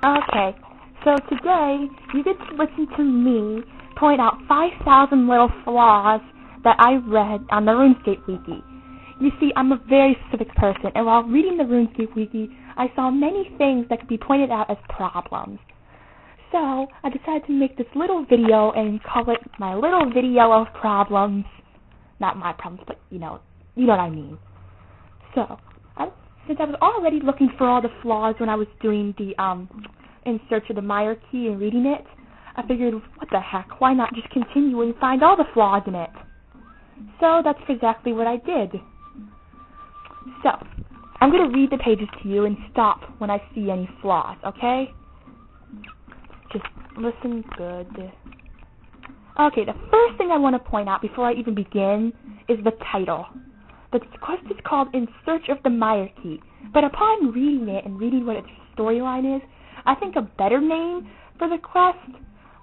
Okay, so today you get to listen to me point out 5,000 little flaws that I read on the Runescape Wiki. You see, I'm a very specific person, and while reading the Runescape Wiki, I saw many things that could be pointed out as problems. So, I decided to make this little video and call it my little video of problems. Not my problems, but you know what I mean. So, since I was already looking for all the flaws when I was doing the, in search of the Myreque and reading it, I figured, what the heck, why not just continue and find all the flaws in it? So, that's exactly what I did. So, I'm going to read the pages to you and stop when I see any flaws, okay? Just listen good. Okay, the first thing I want to point out before I even begin is the title. The quest is called In Search of the Myreque, but upon reading it and reading what its storyline is, I think a better name for the quest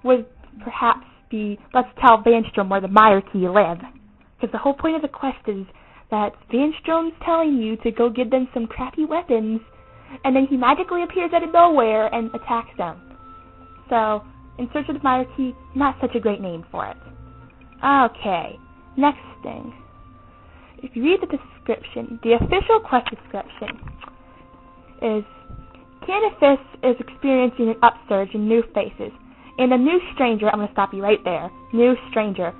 would perhaps be Let's Tell Vanstrom Where the Myreque Live. Because the whole point of the quest is that Vanstrom's telling you to go give them some crappy weapons, and then he magically appears out of nowhere and attacks them. So, In Search of the Myreque, not such a great name for it. Okay, next thing. If you read the description, the official quest description is Canifis is experiencing an upsurge in new faces, and a new stranger, I'm going to stop you right there, new stranger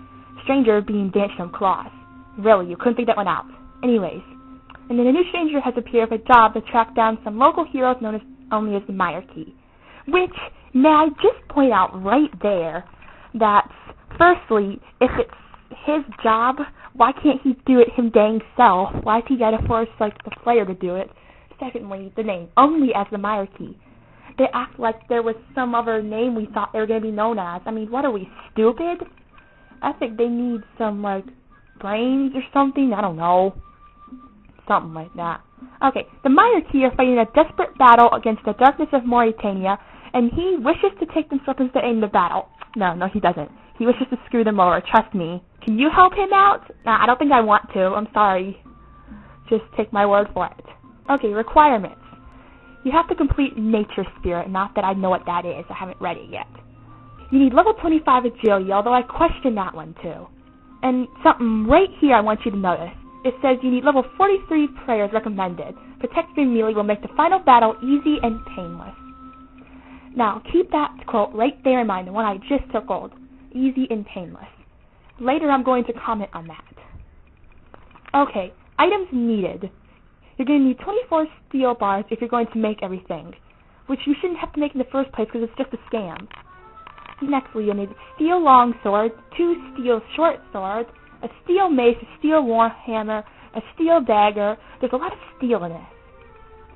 being Vanstrom Claus. Really, you couldn't think that one out. Anyways, and then a new stranger has appeared with a job to track down some local heroes known only as the Myreque. Which, may I just point out right there that, firstly, if it's his job, why can't he do it him dang self? Why's he gotta force, the player to do it? Secondly, the name, only as the Myreque. They act like there was some other name we thought they were gonna be known as. I mean, what are we, stupid? I think they need some, brains or something, I don't know. Something like that. Okay, the Myreque are fighting a desperate battle against the darkness of Mauritania, and he wishes to take them weapons to end the battle. No, he doesn't. He wishes to screw them over, trust me. Can you help him out? Nah, I don't think I want to, I'm sorry. Just take my word for it. Okay, requirements. You have to complete Nature Spirit, not that I know what that is, I haven't read it yet. You need level 25 agility, although I question that one too. And something right here I want you to notice. It says you need level 43 prayers recommended. Protecting melee will make the final battle easy and painless. Now, keep that quote right there in mind, the one I just circled. Easy and painless. Later I'm going to comment on that. Okay, items needed. You're going to need 24 steel bars if you're going to make everything, which you shouldn't have to make in the first place because it's just a scam. Nextly, you'll need a steel long sword, 2 steel short swords, a steel mace, a steel war hammer, a steel dagger. There's a lot of steel in it.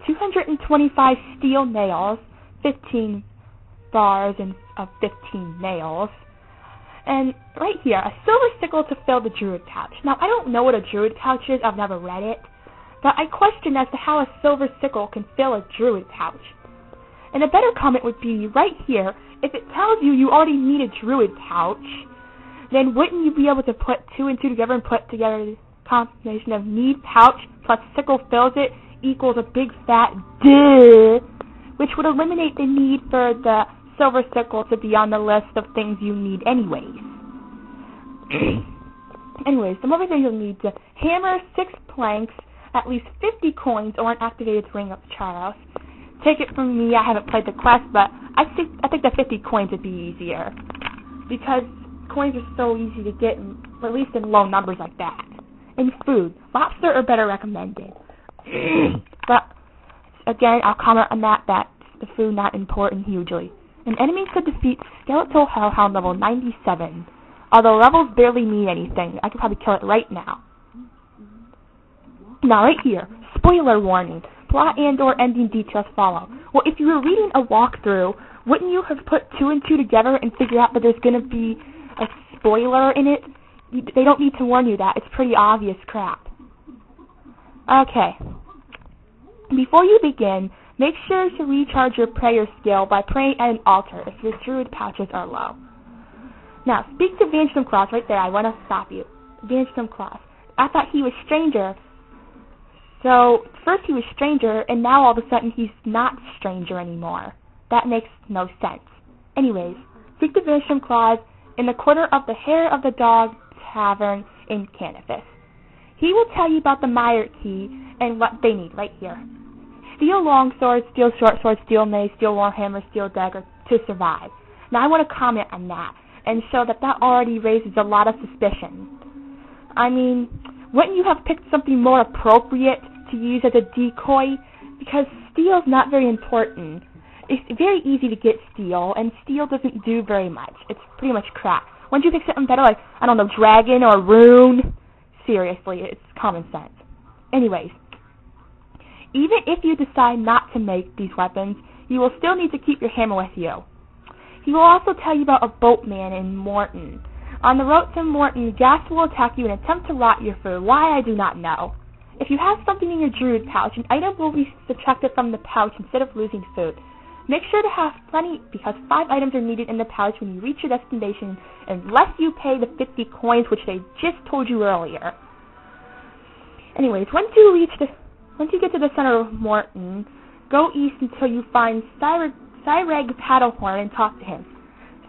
225 steel nails, 15 bars of 15 nails. And right here, a silver sickle to fill the druid pouch. Now, I don't know what a druid pouch is, I've never read it, but I question as to how a silver sickle can fill a druid pouch. And a better comment would be, right here, if it tells you already need a druid pouch, then wouldn't you be able to put 2 and 2 together and put together the combination of need pouch plus sickle fills it equals a big fat duh, which would eliminate the need for the silver sickle to be on the list of things you need anyways. Anyways, some other things you'll need to hammer, 6 planks, at least 50 coins, or an activated ring of Charos. Take it from me, I haven't played the quest, but I think the 50 coins would be easier, because coins are so easy to get, at least in low numbers like that. And food, lobster or better recommended. But again, I'll comment on that the food not important hugely. An enemy could defeat Skeletal Hellhound level 97, although levels barely mean anything. I could probably kill it right now. Now right here, spoiler warning. Plot and or ending details follow. Well, if you were reading a walkthrough, wouldn't you have put 2 and 2 together and figured out that there's going to be a spoiler in it? They don't need to warn you that. It's pretty obvious crap. Okay. Before you begin, make sure to recharge your prayer skill by praying at an altar if your druid pouches are low. Now, speak to Vanstrom Claus right there. I want to stop you. Vanstrom Claus. I thought he was stranger. So, first he was stranger, and now all of a sudden he's not stranger anymore. That makes no sense. Anyways, seek the Vinisham clause in the corner of the Hair of the Dog Tavern in Canifis. He will tell you about the Myreque and what they need right here. Steel longsword, steel short sword, steel mace, steel warhammer, steel dagger to survive. Now I want to comment on that and show that already raises a lot of suspicion. I mean, wouldn't you have picked something more appropriate to use as a decoy? Because steel's not very important. It's very easy to get steel, and steel doesn't do very much. It's pretty much crap. Wouldn't you pick something better like, I don't know, dragon or rune? Seriously, it's common sense. Anyways, even if you decide not to make these weapons, you will still need to keep your hammer with you. He will also tell you about a boatman in Morton. On the road to Morton, ghast will attack you and attempt to rot your food. Why, I do not know. If you have something in your druid pouch, an item will be subtracted from the pouch instead of losing food. Make sure to have plenty, because 5 items are needed in the pouch when you reach your destination, unless you pay the 50 coins, which they just told you earlier. Anyways, once you get to the center of Morton, go east until you find Cyreg Paddlehorn and talk to him.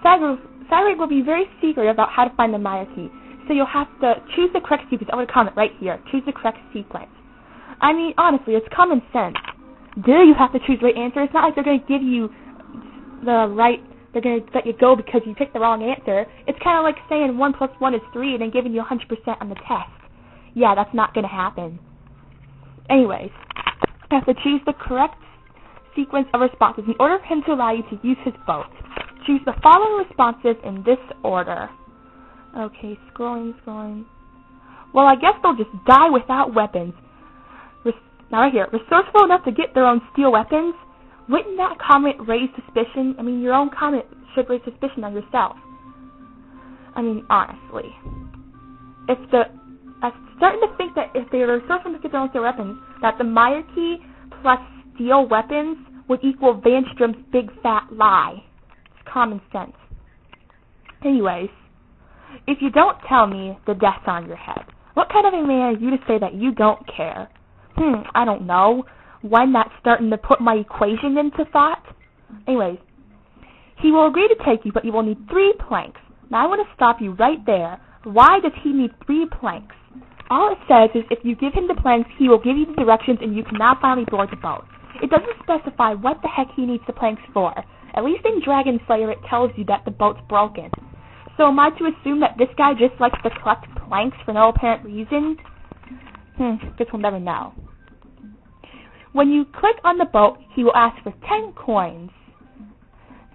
Cyreg will be very secret about how to find the Myreque, so you'll have to choose the correct sequence. I'm going to comment right here. Choose the correct sequence. I mean, honestly, it's common sense. You have to choose the right answer. It's not like they're going to give you they're going to let you go because you picked the wrong answer. It's kind of like saying 1 + 1 is 3 and then giving you 100% on the test. Yeah, that's not going to happen. Anyways, you have to choose the correct sequence of responses in order for him to allow you to use his boat. Choose the following responses in this order. Okay, scrolling. Well, I guess they'll just die without weapons. Now right here, resourceful enough to get their own steel weapons? Wouldn't that comment raise suspicion? I mean, your own comment should raise suspicion on yourself. I mean, honestly. I'm starting to think that if they were resourceful enough to get their own steel weapons, that the Myreque plus steel weapons would equal Vanstrom's big fat lie. It's common sense. Anyways, if you don't tell me, the death's on your head. What kind of a man are you to say that you don't care? I don't know. One that's starting to put my equation into thought. Anyways, he will agree to take you, but you will need 3 planks. Now I want to stop you right there. Why does he need 3 planks? All it says is if you give him the planks, he will give you the directions and you can now finally board the boat. It doesn't specify what the heck he needs the planks for. At least in Dragon Slayer it tells you that the boat's broken. So am I to assume that this guy just likes to collect planks for no apparent reason? Guess we'll never know. When you click on the boat, he will ask for 10 coins.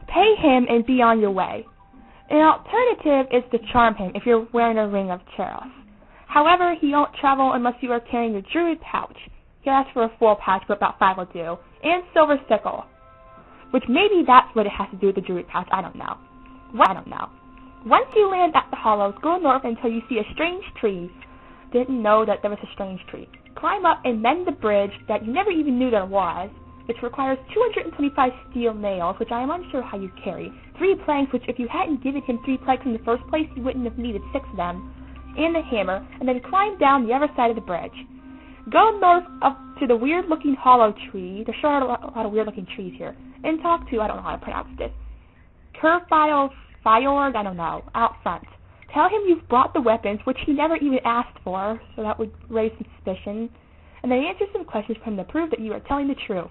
Pay him and be on your way. An alternative is to charm him if you're wearing a ring of Charos. However, he won't travel unless you are carrying your druid pouch. He'll ask for a full pouch, but about 5 will do. And silver sickle. Which maybe that's what it has to do with the druid pouch. I don't know. Once you land at the hollows, go north until you see a strange tree. Didn't know that there was a strange tree. Climb up and mend the bridge that you never even knew there was, which requires 225 steel nails, which I am unsure how you carry, 3 planks, which if you hadn't given him 3 planks in the first place, you wouldn't have needed 6 of them, and a hammer, and then climb down the other side of the bridge. Go north up to the weird-looking hollow tree. There sure are a lot of weird-looking trees here. And talk to, I don't know how to pronounce this, Fjord, I don't know, out front. Tell him you've brought the weapons, which he never even asked for, so that would raise suspicion. And then answer some questions for him to prove that you are telling the truth.